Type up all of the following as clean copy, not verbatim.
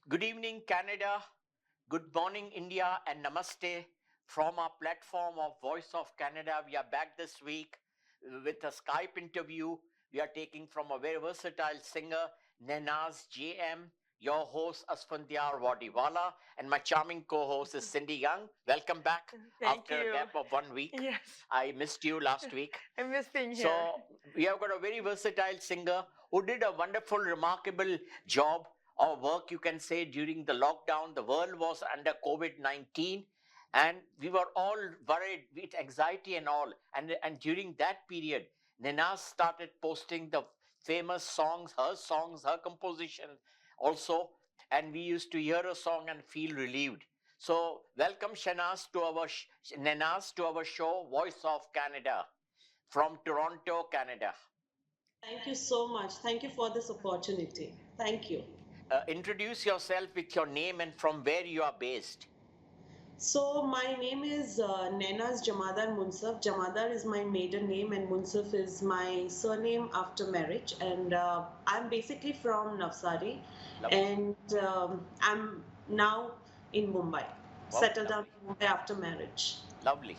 Good evening, Canada. Good morning, India, and namaste from our platform of Voice of Canada. We are back this week with a Skype interview we are taking from a very versatile singer, Naynaz JM, your host, Asphandiar Wadiwalla, and my charming co host is Cindy Young. Welcome back Thank after a you. gap of 1 week. Yes, I missed you last week. I miss being here. So we have got a very versatile singer who did a wonderful, remarkable job of work, you can say, during the lockdown. The world was under COVID-19 and we were all worried with anxiety and all. And during that period, Ninaz started posting the famous songs, her composition also. And we used to hear a song and feel relieved. So welcome Ninaz to our show, Voice of Canada from Toronto, Canada. Thank you so much. Thank you for this opportunity. Thank you. Introduce yourself with your name and from where you are based. So, my name is Naynaz Jamadar Munsaf. Jamadar is my maiden name, and Munsaf is my surname after marriage. And I'm basically from Navsari, Lovely. and I'm now in Mumbai, Wow, settled down lovely. in Mumbai after marriage. Lovely.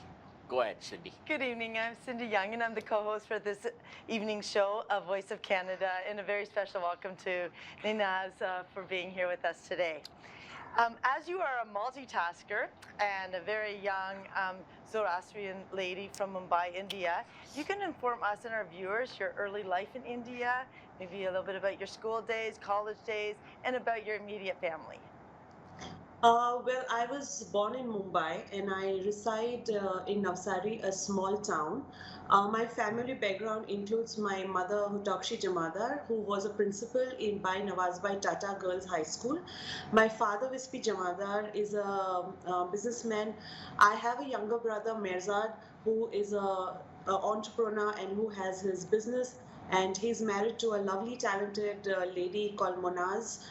Go ahead, Cindy. Good evening. I'm Cindy Young, and I'm the co-host for this evening show of Voice of Canada. And a very special welcome to Ninaz for being here with us today. As you are a multitasker and a very young Zoroastrian lady from Mumbai, India, you can inform us and our viewers your early life in India, maybe a little bit about your school days, college days, and about your immediate family. Well, I was born in Mumbai and I reside in Navsari, a small town. My family background includes my mother, Hutakshi Jamadar, who was a principal in Bhai Nawaz Bhai Tata Girls High School. My father, Vispi Jamadar, is a businessman. I have a younger brother, Mirzad, who is a entrepreneur and who has his business, and he's married to a lovely, talented lady called Monaz,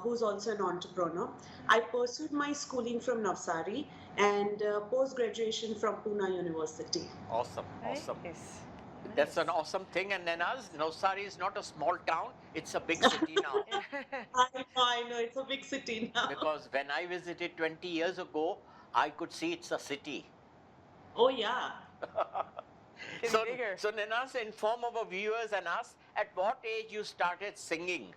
who's also an entrepreneur. I pursued my schooling from Navsari and post graduation from Pune University. Awesome. Awesome. Nice. That's an awesome thing. And Nenaz, Navsari is not a small town, it's a big city now. I know, it's a big city now. Because when I visited 20 years ago, I could see it's a city. Oh, yeah. Getting So, bigger. so Nenaz, inform our viewers and us at what age you started singing.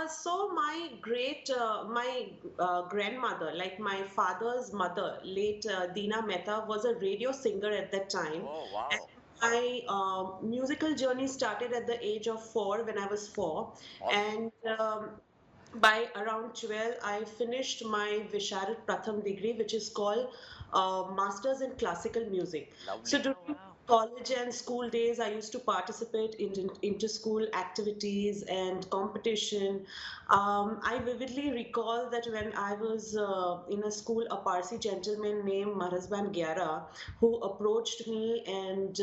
So my grandmother, like my father's mother, late Dina Mehta, was a radio singer at that time. Oh, And wow. my musical journey started at the age of 4 when I was 4. Awesome. And by around 12, I finished my Visharat Pratham degree, which is called Masters in Classical Music. So Lovely. Oh, during wow. college and school days, I used to participate in inter-school activities and competition. I vividly recall that when I was in a school, a Parsi gentleman named Maharasban Gyara, who approached me and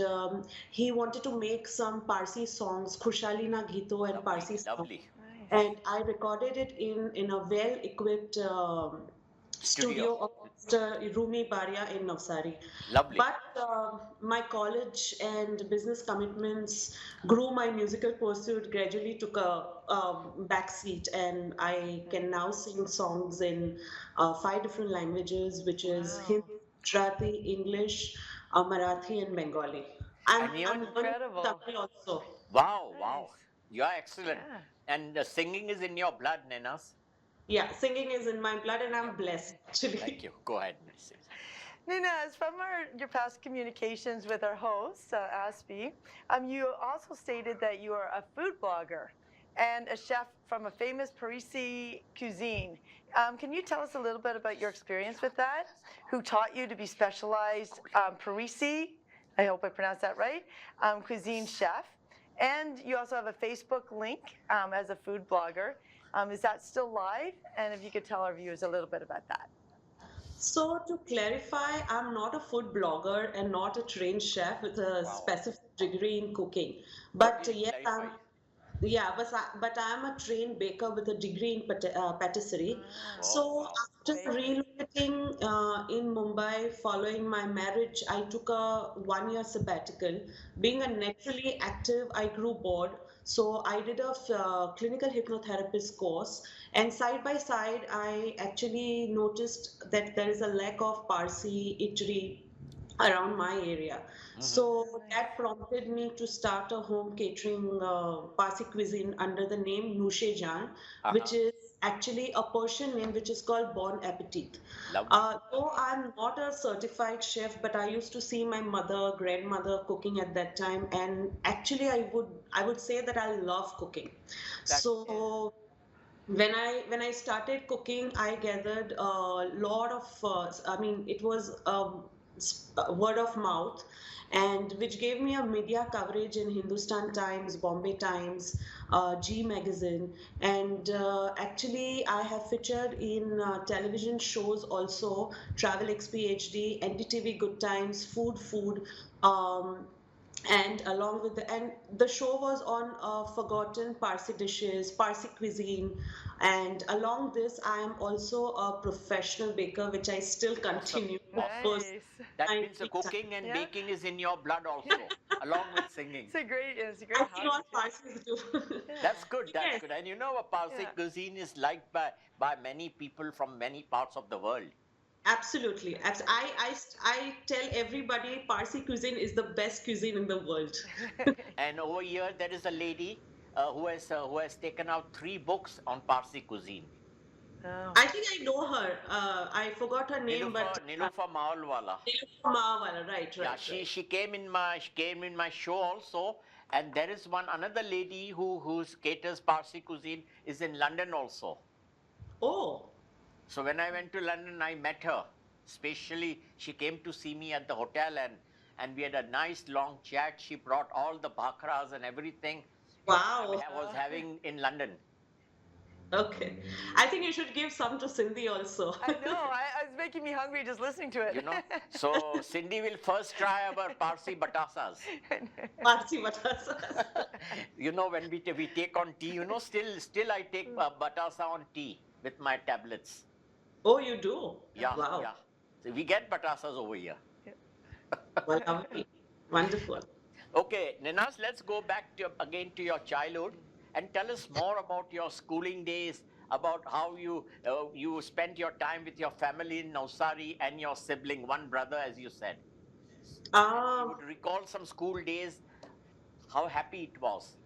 he wanted to make some Parsi songs, Khushalina Gito and Lovely. Parsi songs, Lovely. Nice. and I recorded it in a well-equipped Studio. studio of Mr. Rumi Baria in Navsari. Lovely. But my college and business commitments grew my musical pursuit gradually took a back seat, and I can now sing songs in 5 different languages, which is Wow. Hindi, Gujarati, English, Marathi, and Bengali. I'm And I'm even, learning Incredible. Tamil also. wow, wow. Nice. You are excellent. Yeah. And singing is in your blood, Nenas. Yeah, singing is in my blood, and In your I'm blood. blessed Thank actually. you. Go ahead, Mrs. Nina, from your past communications with our host, Aspie, you also stated that you are a food blogger and a chef from a famous Parisi cuisine. Can you tell us a little bit about your experience with that? Who taught you to be specialized Parisi? I hope I pronounced that right. Cuisine chef. And you also have a Facebook link as a food blogger. Is that still live? And if you could tell our viewers a little bit about that. So, to clarify, I'm not a food blogger and not a trained chef with a Wow. specific degree in cooking. What But did you yes, clarify? but I'm a trained baker with a degree in patisserie. Ah, Oh, So wow. after baker. relocating in Mumbai following my marriage, I took a 1 year sabbatical. Being a naturally active, I grew bored. So I did a clinical hypnotherapist course, and side by side, I actually noticed that there is a lack of Parsi eatery around my area. Hmm. So Nice. that prompted me to start a home catering Parsi cuisine under the name Nushe Jan, which Uh-huh. is actually a Persian name which is called Bon Appetit. Lovely. Though I'm not a certified chef, but I used to see my mother, grandmother cooking at that time, and actually I would say that I love cooking. That's Yeah. So when I started cooking, I gathered a lot of I mean it was word of mouth, and which gave me a media coverage in Hindustan Times, Bombay Times, G Magazine, and actually I have featured in television shows also, Travel XPHD, NDTV Good Times, Food. Um, and along with the show was on forgotten Parsi dishes, Parsi cuisine, and along this I am also a professional baker, which I still awesome. continue, of Awesome. course, Nice. That my means the free time. cooking and Yeah. baking is in your blood Yeah. also, along with singing. It's a I great think hobby all too. Parsis do. That's Yeah. good. That's Yes, good. And you know, a Parsi Yeah. cuisine is liked by many people from many parts of the world. absolutely. I tell everybody Parsi cuisine is the best cuisine in the world. And over here, there is a lady who has taken out 3 books on Parsi cuisine. Oh. I think I know her. I forgot her name, but Nilufa Mawalwala. Maawala. Right, Yeah, right, she right. she came in my show also. And there is one another lady who caters Parsi cuisine is in London also. Oh, So when I went to London, I met her. Especially, she came to see me at the hotel, and we had a nice long chat. She brought all the bhakras and everything wow. I was having in London. Okay. I think you should give some to Cindy also. I know. It's making me hungry just listening to it. You know. So Cindy will first try our Parsi batasas. Parsi matasas. You know, when we take on tea, still I take batasa on tea with my tablets. Oh, you do? Yeah, Wow. yeah. So we get batasas over here. Well, lovely. Wonderful. Okay, Ninas, let's go back again to your childhood and tell us more about your schooling days, about how you spent your time with your family in Navsari and your sibling, one brother, as you said. And you Um, would recall some school days, how happy it was.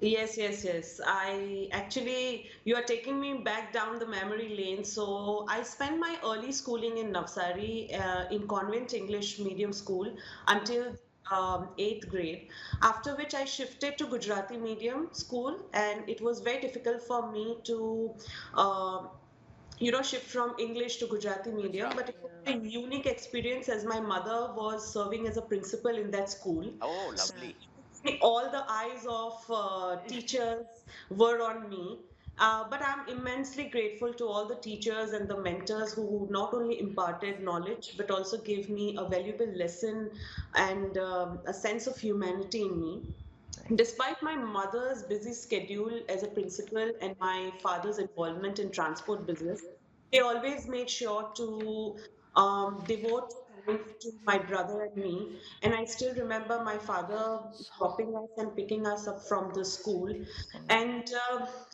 yes. I actually, you are taking me back down the memory lane. So I spent my early schooling in Navsari in convent English medium school until eighth grade. After which I shifted to Gujarati medium school, and it was very difficult for me to um shift from English to Gujarati medium, but it Gujarati. was a unique experience as my mother was serving as a principal in that school. Oh, So lovely. all the eyes of teachers were on me. But I'm immensely grateful to all the teachers and the mentors who not only imparted knowledge but also gave me a valuable lesson and a sense of humanity in me. Despite my mother's busy schedule as a principal and my father's involvement in transport business, they always made sure to devote time to my brother and me. And I still remember my father dropping us and picking us up from the school. And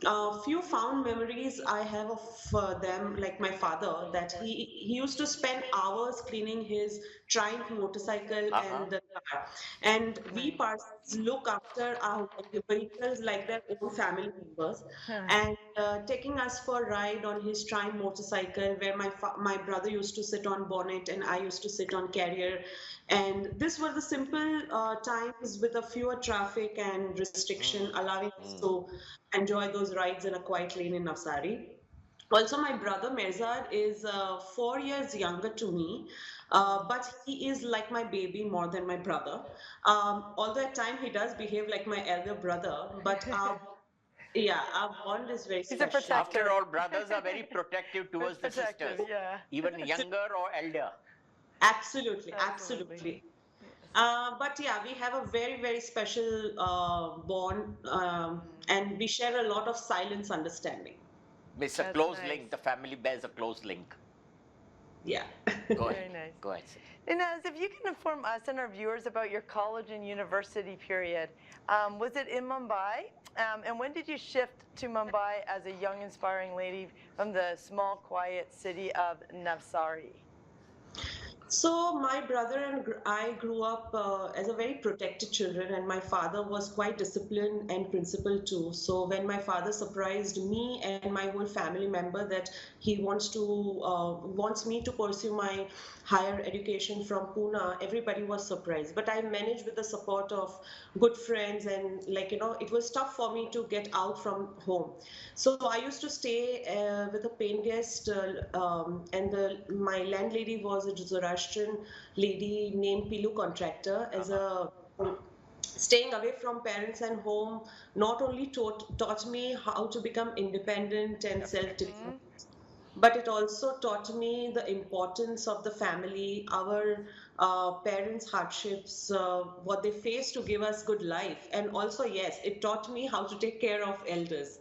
a few fond memories I have of them, like my father, that he used to spend hours cleaning his Triumph motorcycle Uh-huh. and the car. And we Nice. Parsons look after our vehicles like their own family members. Huh. And taking us for a ride on his Triumph motorcycle, where my brother used to sit on bonnet and I used to sit on carrier. And these were the simple times with a fewer traffic and restriction, Mm, allowing us mm. to enjoy those rides in a quiet lane in Navsari. Also, my brother Merzad is 4 years younger to me, but he is like my baby more than my brother. Although at times he does behave like my elder brother, but our bond is very He's a special. After protector. all, brothers are very protective towards the Protective, sisters, yeah. even younger or elder. Absolutely, Absolutely. absolutely. Yes. But yeah, we have a very special bond, and we share a lot of silence understanding. It's a That's close nice. link. The family bears a close link. Yeah. Go Very ahead. nice. Go ahead, Cindy. Ninaz, if you can inform us and our viewers about your college and university period, was it in Mumbai? And when did you shift to Mumbai as a young, inspiring lady from the small, quiet city of Navsari? So my brother and I grew up as a very protected children, and my father was quite disciplined and principled too. So when my father surprised me and my whole family member that he wants me to pursue my higher education from Pune, everybody was surprised. But I managed with the support of good friends, and it was tough for me to get out from home. So I used to stay with a paying guest, and my landlady was a Zoroastrian lady named Pilu Contractor. As a staying away from parents and home not only taught me how to become independent and Definitely. self-dependent, but it also taught me the importance of the family, our parents' hardships, what they face to give us good life. And also, yes, it taught me how to take care of elders.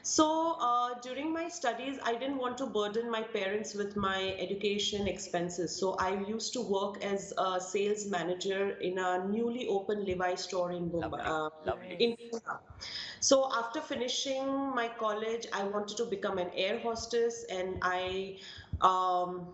So during my studies, I didn't want to burden my parents with my education expenses. So I used to work as a sales manager in a newly opened Levi store in Mumbai, Lovely. Lovely. in Pune. So after finishing my college, I wanted to become an air hostess, and um,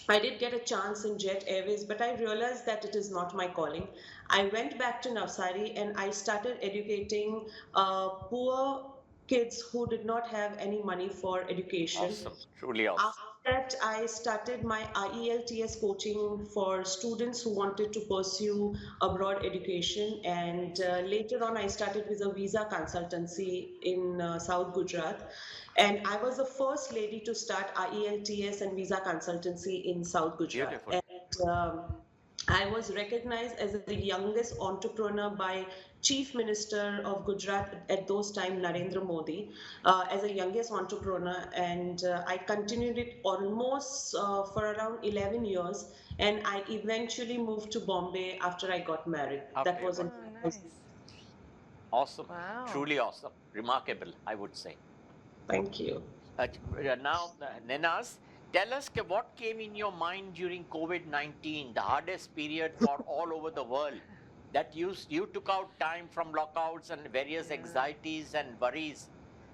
I did get a chance in Jet Airways, but I realized that it is not my calling. I went back to Navsari and I started educating poor kids who did not have any money for education. Awesome. Truly awesome. After that, I started my IELTS coaching for students who wanted to pursue abroad education. And later on, I started with a visa consultancy in South Gujarat. And I was the first lady to start IELTS and visa consultancy in South Gujarat. Beautiful. And I was recognized as the youngest entrepreneur by Chief Minister of Gujarat at those time, Narendra Modi, as a youngest entrepreneur, and I continued it almost for around 11 years, and I eventually moved to Bombay after I got married. That Okay. was in Oh, nice. Awesome. Wow. Truly awesome. Remarkable, I would say. Thank you. Now, Ninaz, tell us what came in your mind during COVID-19, the hardest period for all over the world, that you took out time from lockouts and various anxieties and worries,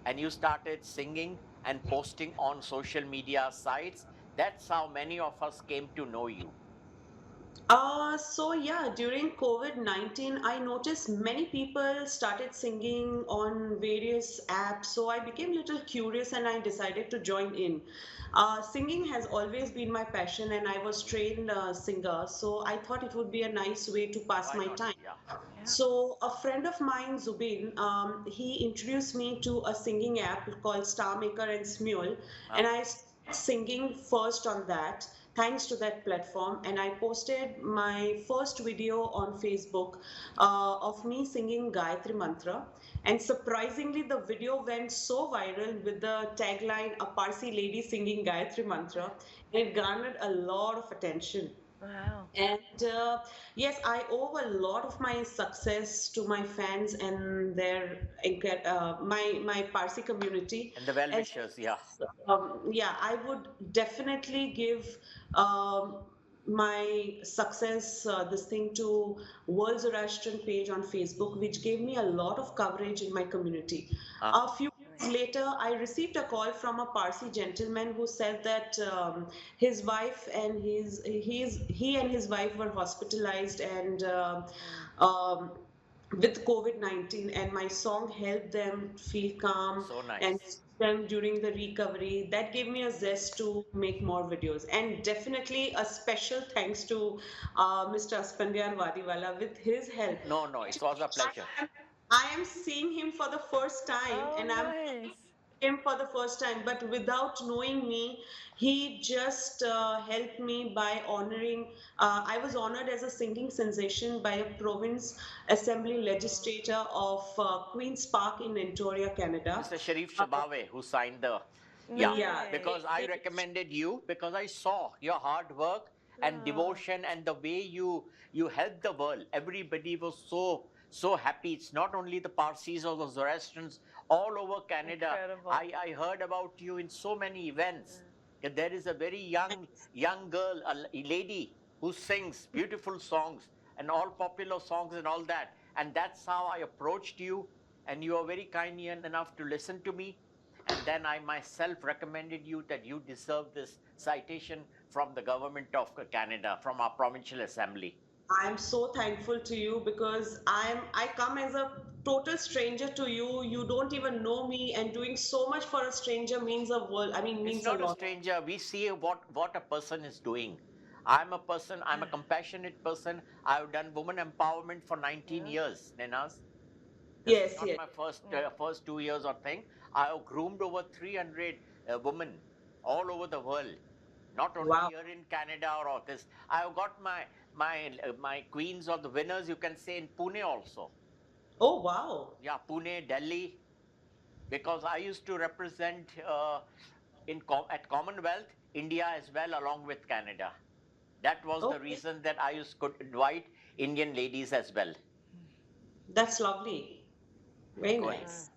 and you started singing and posting on social media sites. That's how many of us came to know you. So yeah, during COVID-19, I noticed many people started singing on various apps. So I became a little curious and I decided to join in. Singing has always been my passion and I was trained singer. So I thought it would be a nice way to pass Why my not? time. Yeah. Yeah. So a friend of mine, Zubin, he introduced me to a singing app called Star Maker and Smule, and I started singing first on that. Thanks to that platform, and I posted my first video on Facebook of me singing Gayatri Mantra. And surprisingly, the video went so viral with the tagline "A Parsi lady singing Gayatri Mantra," and it garnered a lot of attention. Wow. And yes, I owe a lot of my success to my fans and my Parsi community. And the well As wishers, yeah. yeah, I would definitely give um, my success this thing to World Zoroastrian page on Facebook, which gave me a lot of coverage in my community. A few days later, I received a call from a Parsi gentleman who said that his wife and he and his wife were hospitalized and um, with COVID-19, and my song helped them feel calm So and nice. them during the recovery. That gave me a zest to make more videos. And definitely a special thanks to Mr. Asphandiar Wadiwalla with his help. No, no, it was a pleasure. I am seeing him for the first time Oh, and I'm nice. him for the first time, but without knowing me, he just helped me by honoring. I was honored as a singing sensation by a province assembly legislator of Queen's Park in Ontario, Canada. Mr. Sharif Uh, Shabawe, who signed the, yeah, yeah, because I recommended you because I saw your hard work and Oh, devotion and the way you helped the world. Everybody was so happy. It's not only the Parsis or the Zoroastrians all over Canada. incredible. I heard about you in so many events. There is a very young girl, a lady who sings beautiful songs and all popular songs and all that. And that's how I approached you. And you are very kind enough to listen to me. And then I myself recommended you that you deserve this citation from the government of Canada, from our provincial assembly. I'm so thankful to you because I come as a total stranger to you. You don't even know me, and doing so much for a stranger means a world. I mean, It's means a not a lot. stranger. We see what a person is doing. I'm a person, I'm a compassionate person. I've done women empowerment for 19 Yeah. years, Ninaz. This is Yes, not yes. my first 2 years or thing. I have groomed over 300 women all over the world, not only Wow. here in Canada or all this. I have got my queens or the winners, you can say, in Pune also. Oh, wow. Yeah, Pune, Delhi, because I used to represent at Commonwealth India as well, along with Canada. That was the Okay, reason that I could invite Indian ladies as well. that's lovely. Very Going. nice.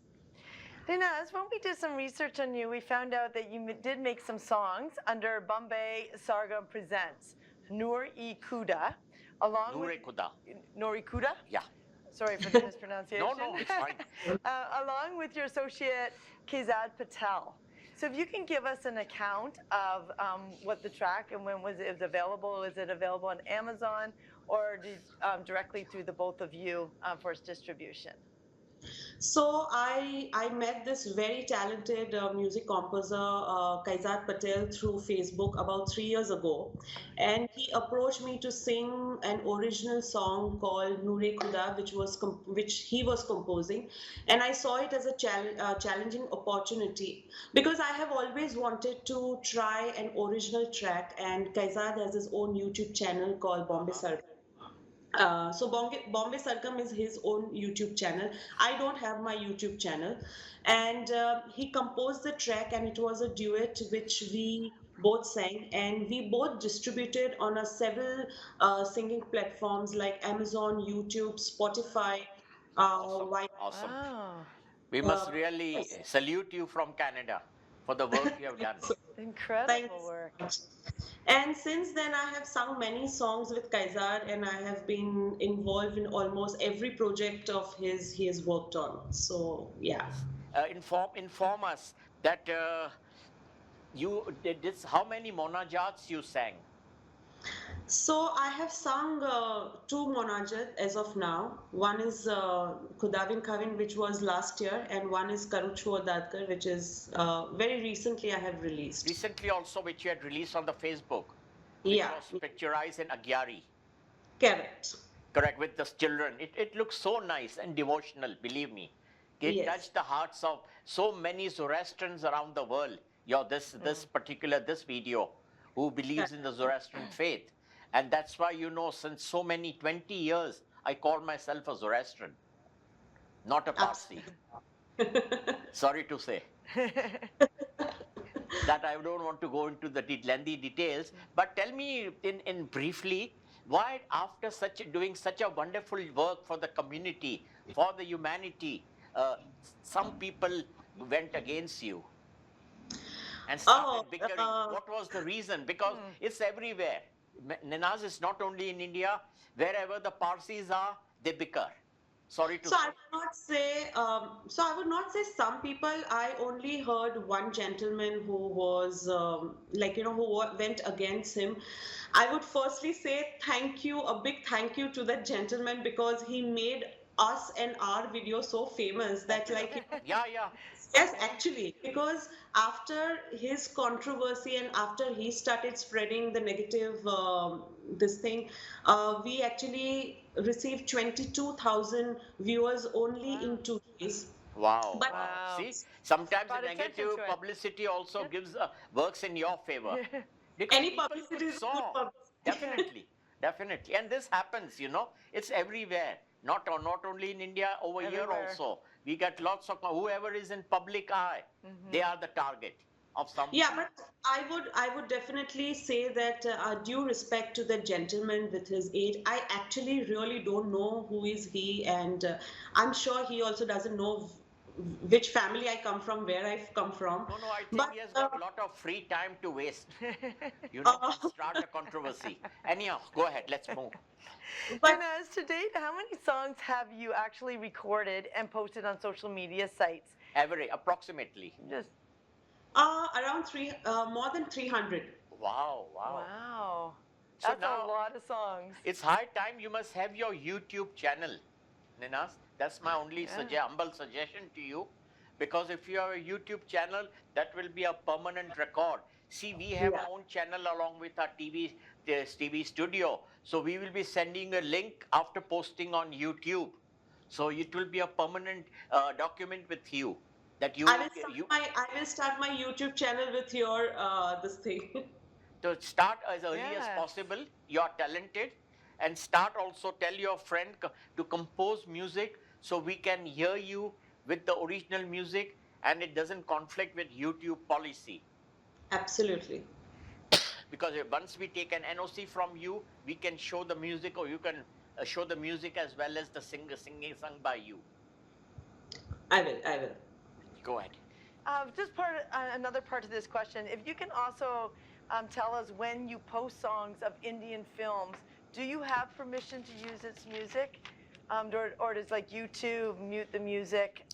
Ninaz, when we did some research on you, we found out that you did make some songs under Bombay Sargam Presents, Noor-e Kuda, along with Noor Khuda. Noor-e Kuda. Yeah. Sorry for the mispronunciation. No, it's fine. Along with your associate Kazad Patel. So if you can give us an account of what the track and when was it available? Is it available on Amazon or directly through the both of you for its distribution? So I met this very talented music composer Kaizad Patel through Facebook about 3 years ago, and he approached me to sing an original song called Noore Khuda, which he was composing, and I saw it as a challenging opportunity because I have always wanted to try an original track, and Kaizad has his own YouTube channel called Bombay Uh-huh. Sir. So Bombay Sargam is his own YouTube channel. I don't have my YouTube channel, and he composed the track, and it was a duet which we both sang, and we both distributed on a several singing platforms like Amazon, YouTube, Spotify. Awesome. Why? Awesome. Wow, We Uh, must really yes. salute you from Canada for the work you have done. Thanks. incredible Thanks work. so much. And since then, I have sung many songs with Kaizad, and I have been involved in almost every project of his he has worked on. So yeah. Yes. Inform us that you did this. How many monajats you sang? So I have sung two Monajat as of now. One is Khudavin Khavin, which was last year, and one is Karuchu Dadkar, which is very recently I have released. Recently also, which you had released on the Facebook, which Yeah, was picturized in Agyari. correct. Correct, with the children. It looks so nice and devotional, believe me. It Yes. touched the hearts of so many Zoroastrians around the world. This video, who believes in the Zoroastrian faith. And that's why, since so many 20 years, I call myself a Zoroastrian, not a Parsi. Sorry to say that I don't want to go into the lengthy details, but tell me in briefly, why after doing such a wonderful work for the community, for the humanity, some people went against you and Oh, started bickering. What was the reason? Because it's everywhere. Ninaz is not only in India, wherever the Parsis are, they bicker. Sorry to so I say. would not say. So I would not say some people. I only heard one gentleman who was went against him. I would firstly say thank you, a big thank you to that gentleman because he made us and our video so famous that Popular. Yeah, yeah. yes, actually, because after his controversy and after he started spreading the negative this thing, we actually received 22,000 viewers only in Wow. 2 days. Wow, But wow. Wow. See, sometimes the Brought attention negative to it. publicity also works in your favor because any people publicity is good saw. publicity. Definitely, definitely, and this happens. It's everywhere. Not only in India, over here Everywhere. also. We get lots of whoever is in public eye. They are the target of some. Yeah, but I would definitely say that due respect to the gentleman with his age, I actually really don't know who is he, and I'm sure he also doesn't know which family I come from, where I've come from. No, no, I think But he has got a lot of free time to waste, you know, and start a controversy. Anyhow, go ahead, let's move. but Ninaz, to date, how many songs have you actually recorded and posted on social media sites? Average, approximately. Just around more than 300. Wow, wow. wow. So That's a now lot of songs. it's high time you must have your YouTube channel, Ninas. That's my only humble suggestion to you. Because if you have a YouTube channel, that will be a permanent record. See, we have Yeah. our own channel along with our TV studio. So we will be sending a link after posting on YouTube. So it will be a permanent document with you that I will start my YouTube channel with your this thing. to start as early as Yes. possible. You are talented, and start also tell your friend to compose music so we can hear you with the original music and it doesn't conflict with YouTube policy. Absolutely. Because once we take an NOC from you, we can show the music, or you can show the music as well as the singer singing sung by you. I will. I will. Go ahead. Just another part of this question. If you can also tell us when you post songs of Indian films, do you have permission to use its music, or does like YouTube mute the music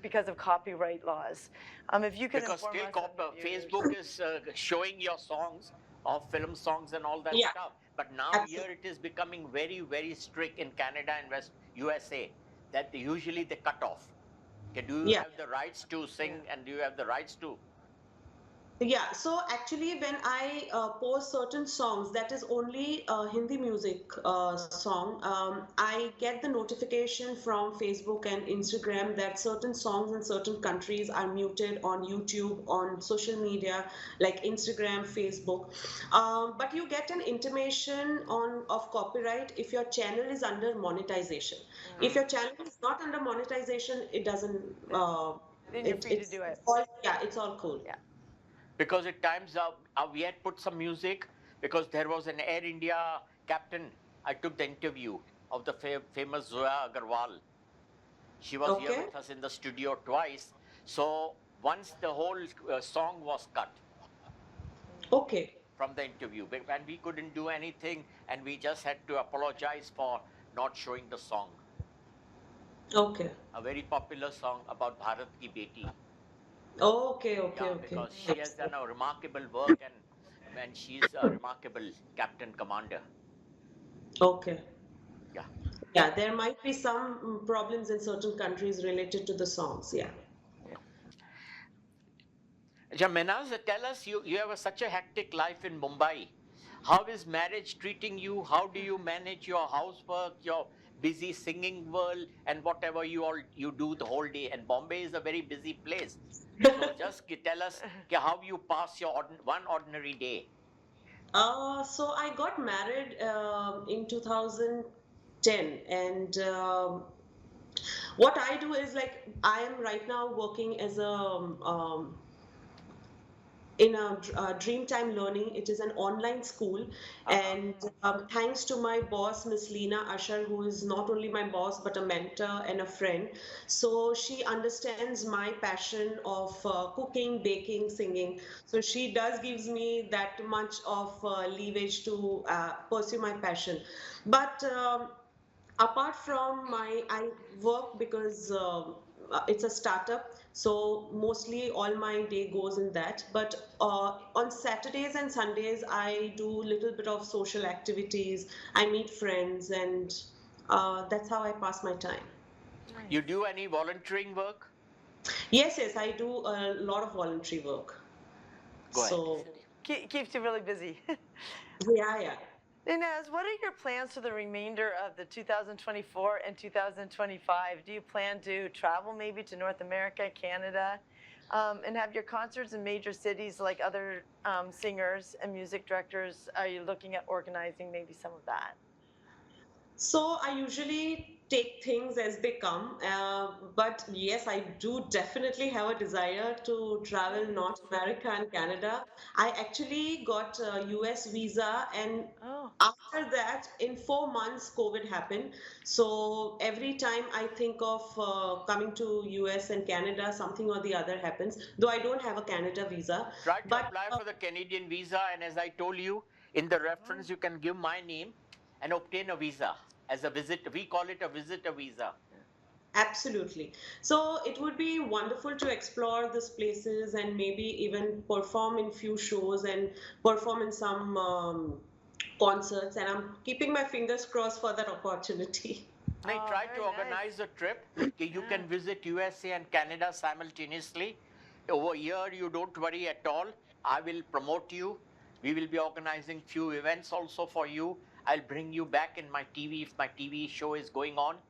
because of copyright laws? If you can Because inform still us and the viewers. Facebook is showing your songs of film songs and all that Yeah. stuff. But now Absolutely. here it is becoming very, very strict in Canada and West USA that usually they cut off. Okay, do you Yeah. have the rights to sing and do you have the rights to? Yeah, so actually, when I post certain songs, that is only Hindi music song, I get the notification from Facebook and Instagram that certain songs in certain countries are muted on YouTube, on social media like Instagram, Facebook. But you get an intimation of copyright if your channel is under monetization. If your channel is not under monetization, it doesn't. Then you're free to do it. It's all cool. Yeah. Because at times we had put some music because there was an Air India captain. I took the interview of the famous Zoya Agarwal. She was here Okay. with us in the studio twice. So once the whole song was cut Okay. from the interview, and we couldn't do anything, and we just had to apologize for not showing the song. Okay. A very popular song about Bharat Ki Beti. Okay. Okay. Yeah, Okay. because she has done a remarkable work and she's a remarkable captain commander. Okay. Yeah. Yeah, there might be some problems in certain countries related to the songs. Yeah. Jamanaz, tell us, you have such a hectic life in Mumbai. How is marriage treating you? How do you manage your housework, your busy singing world, and whatever you do the whole day? And Bombay is a very busy place. So just tell us how you pass your one ordinary day. So I got married in 2010, and what I do is like I am right now working as a in a Dreamtime Learning. It is an online school, and thanks to my boss, Miss Leena Ashar, who is not only my boss but a mentor and a friend. So she understands my passion of cooking, baking, singing. So she does gives me that much of leverage to pursue my passion. But apart from I work because it's a startup, so mostly all my day goes in that. But on Saturdays and Sundays I do a little bit of social activities. I meet friends, and that's how I pass my time. You do any volunteering work? Yes, I do a lot of voluntary work. Go ahead. So Keeps you really busy. yeah. Ninaz, what are your plans for the remainder of the 2024 and 2025? Do you plan to travel maybe to North America, Canada, and have your concerts in major cities like other singers and music directors? Are you looking at organizing maybe some of that? So I usually take things as they come. But yes, I do definitely have a desire to travel North America and Canada. I actually got a US visa, and Oh, after that, in 4 months, COVID happened. So every time I think of coming to US and Canada, something or the other happens. Though I don't have a Canada visa, Try to but apply for the Canadian visa, and as I told you, in the reference, you can give my name and obtain a visa as a visit. We call it a visitor visa. absolutely. So it would be wonderful to explore these places and maybe even perform in few shows and perform in some concerts. And I'm keeping my fingers crossed for that opportunity. I oh, try to very nice. organize a trip. Okay, you Yeah. can visit USA and Canada simultaneously. Over here, you don't worry at all. I will promote you. We will be organizing few events also for you. I'll bring you back in my TV if my TV show is going on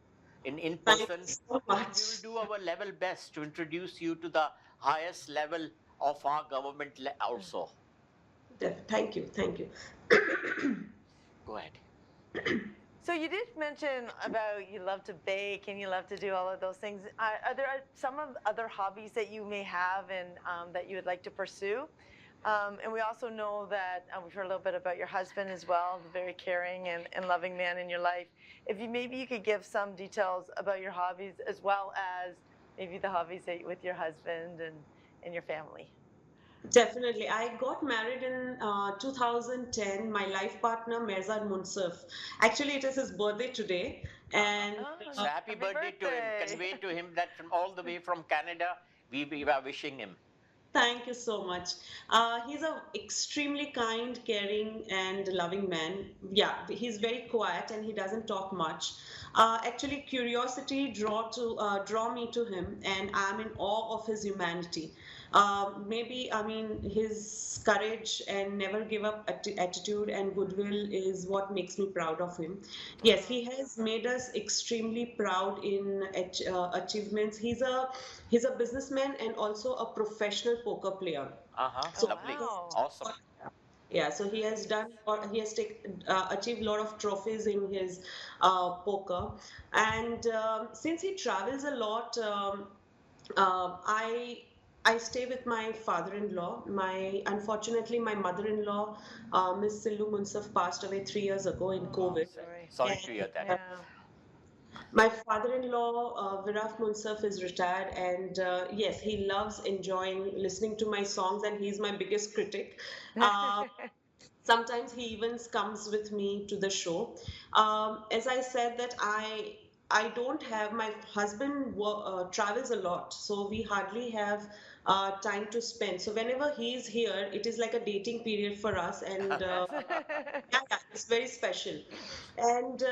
in Thank you person, so and we will much. do our level best to introduce you to the highest level of our government also. Thank you. Thank you. Go ahead. So you did mention about you love to bake and you love to do all of those things. Are there some of other hobbies that you may have and that you would like to pursue? And we also know that we've heard a little bit about your husband as well, the very caring and loving man in your life. If you maybe you could give some details about your hobbies as well as maybe the hobbies that, with your husband and your family. Definitely. I got married in 2010. My life partner, Mirzad Munsif. Actually, it is his birthday today. And Oh, So happy happy birthday to him. birthday! Convey to him that from all the way from Canada, we are wishing him. thank you so much. He's a extremely kind, caring, and loving man. Yeah, he's very quiet and he doesn't talk much. Actually, curiosity draw me to him, and I'm in awe of his humanity. Maybe I mean his courage and never give up attitude and goodwill is what makes me proud of him. Yes, he has made us extremely proud in achievements. He's a businessman and also a professional poker player. Uh-huh. Oh So he Lovely. has wow! Awesome. yeah, so he has done or he has achieved a lot of trophies in his poker, and since he travels a lot, I stay with my father-in-law. My unfortunately, my mother-in-law, Miss Sillu Munsaf, passed away 3 years ago in Oh, Oh, COVID. sorry. sorry to hear And that. Yeah. my father-in-law, Viraf Munsaf, is retired, and yes, he loves enjoying listening to my songs, and he's my biggest critic. Uh, Sometimes he even comes with me to the show. As I said that I don't have my husband travels a lot, so we hardly have time to spend. So whenever he's here, it is like a dating period for us, and Yes. yeah, it's very special. And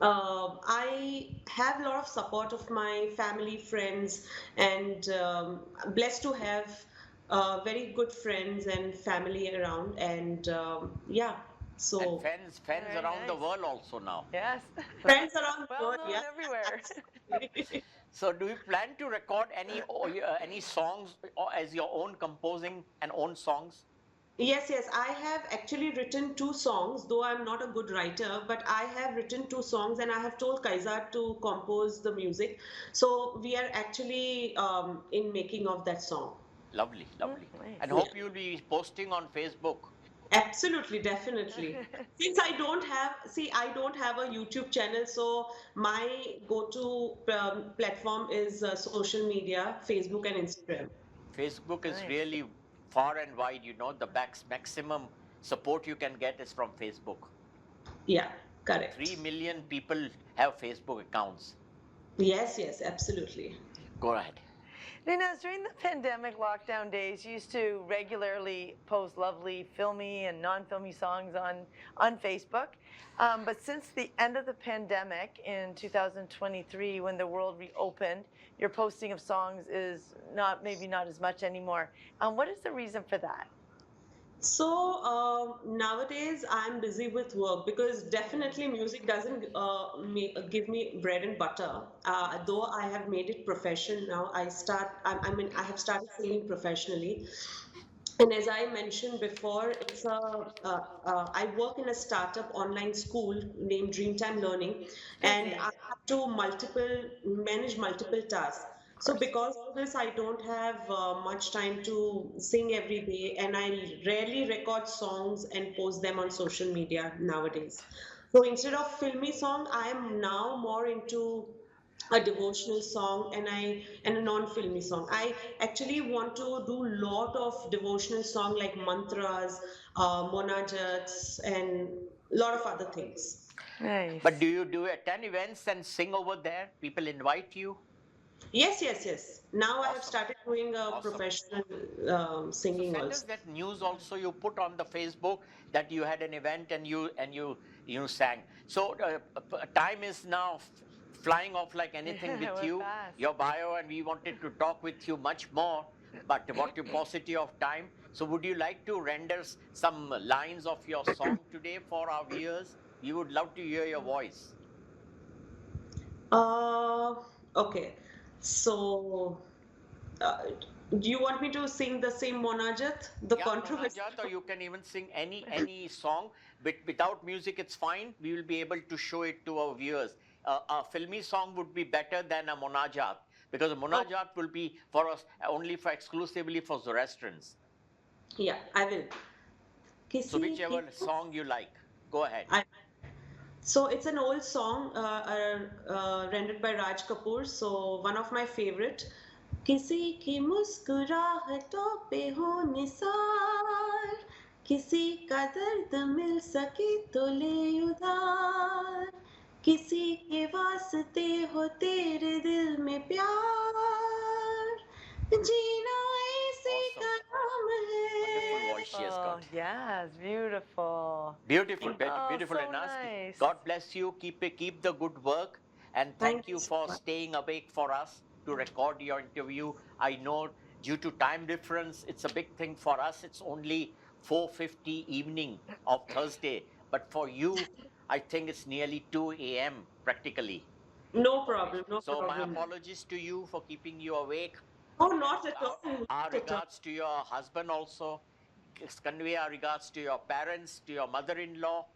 I have a lot of support of my family, friends, and blessed to have very good friends and family around. And yeah, And so fans Very around the nice. world also now. Yes. friends around the Well world, known yeah, everywhere. absolutely. So do you plan to record any songs as your own composing and own songs? Yes, yes, I have actually written two songs, though I'm not a good writer, but I have written two songs and I have told Kaizad to compose the music. So we are actually in making of that song. Lovely, Mm, lovely. And nice. Yeah. hope you'll be posting on Facebook. Absolutely, definitely. Since I don't have a YouTube channel, so my go-to platform is social media, Facebook and Instagram. Facebook is Nice. really far and wide, the maximum support you can get is from Facebook. Yeah, 3 correct. million people have Facebook accounts. Yes, yes, absolutely. Go ahead. Ninaz, during the pandemic lockdown days, you used to regularly post lovely filmy and non-filmy songs on Facebook. But since the end of the pandemic in 2023, when the world reopened, your posting of songs is not maybe not as much anymore. What is the reason for that? So nowadays I'm busy with work because definitely music doesn't give me bread and butter. Though I have made it profession now, I mean I have started singing professionally. And as I mentioned before, I work in a startup online school named Dreamtime Learning, and Busy. I have to manage multiple tasks. Of So course. because of this, I don't have much time to sing every day, and I rarely record songs and post them on social media nowadays. So instead of filmy song, I am now more into a devotional song and a non-filmy song. I actually want to do lot of devotional song like mantras, monajats, and lot of other things. But Nice. do you attend events and sing over there? People invite you? Yes, yes, yes. Now I have Awesome. started doing a Awesome. professional So singing send us also. that news also. You put on the Facebook that you had an event and you sang. So time is now flying off like anything Yeah, with we're you. fast. Your bio, and we wanted to talk with you much more. But what your paucity of time. So would you like to render some lines of your song today for our viewers? We would love to hear your voice. Uh, okay. So, uh, do you want me to sing the same Monajat? The Yeah, controversy. Monajat, or you can even sing any song, but without music, it's fine. We will be able to show it to our viewers. A filmy song would be better than a Monajat because a Oh, Monajat will be for us only for exclusively for Zoroastrians. yeah, I will. So किसी की whichever song you like, go ahead. I, so it's an old song rendered by Raj Kapoor. So one of my favorite. किसी की मुस्कुराहटों पे हो निसार किसी का दर्द मिल सके तो ले उधार किसी के वास्ते हो तेरे दिल में प्यार जीना ऐसे Awesome. का नाम Wonderful है. voice she has Beautiful. got. Yes, beautiful. Beautiful, Thank Oh, beautiful, so and ask. nice. God bless you. Keep the good work, and thank thank you you so for much. staying awake for us to record your interview. I know due to time difference, it's a big thing for us. It's only 4:50 evening of Thursday, but for you, I think it's nearly 2 a.m. practically. No Okay, problem, no so my problem. apologies to you for keeping you awake, Oh, and not at all, our not at all. regards to your husband also. Convey our regards to your parents, to your mother-in-law,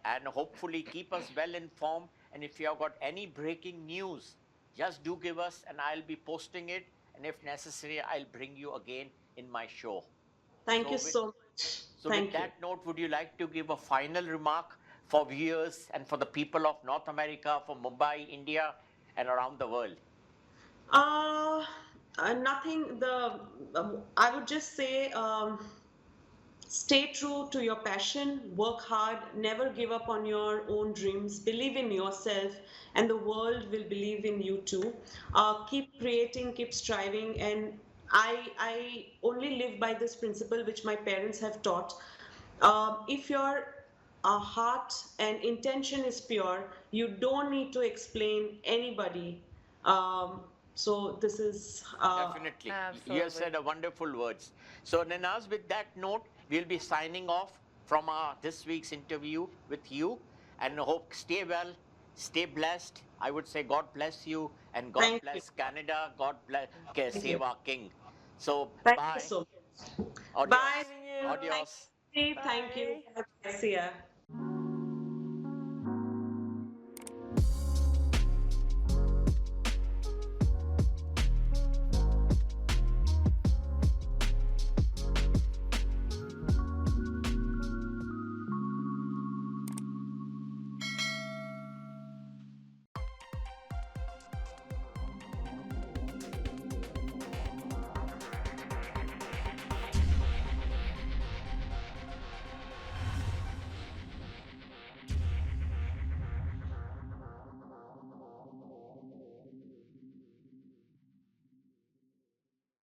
and hopefully keep us well informed. And if you have got any breaking news, just do give us, and I'll be posting it. And if necessary, I'll bring you again in my show. Thank you So with so much. so with Thank you. that note, would you like to give a final remark for viewers and for the people of North America, for Mumbai, India, and around the world? Uh, Nothing. I would just say, stay true to your passion, work hard, never give up on your own dreams, believe in yourself, and the world will believe in you too. Keep creating, keep striving, and I only live by this principle which my parents have taught. If your heart and intention is pure, you don't need to explain anybody. Um, so this is Definitely. You have Absolutely. said a wonderful words. So, Ninaz, with that note, we'll be signing off from our this week's interview with you, and hope stay well, stay blessed. I would say God bless you and God thank you, bless Canada. God bless thank you, save our King. So, thank you bye. so much. Nice Bye. Adios. meeting you. Thank Adios. you. Thank you. Bye. Bye. See ya.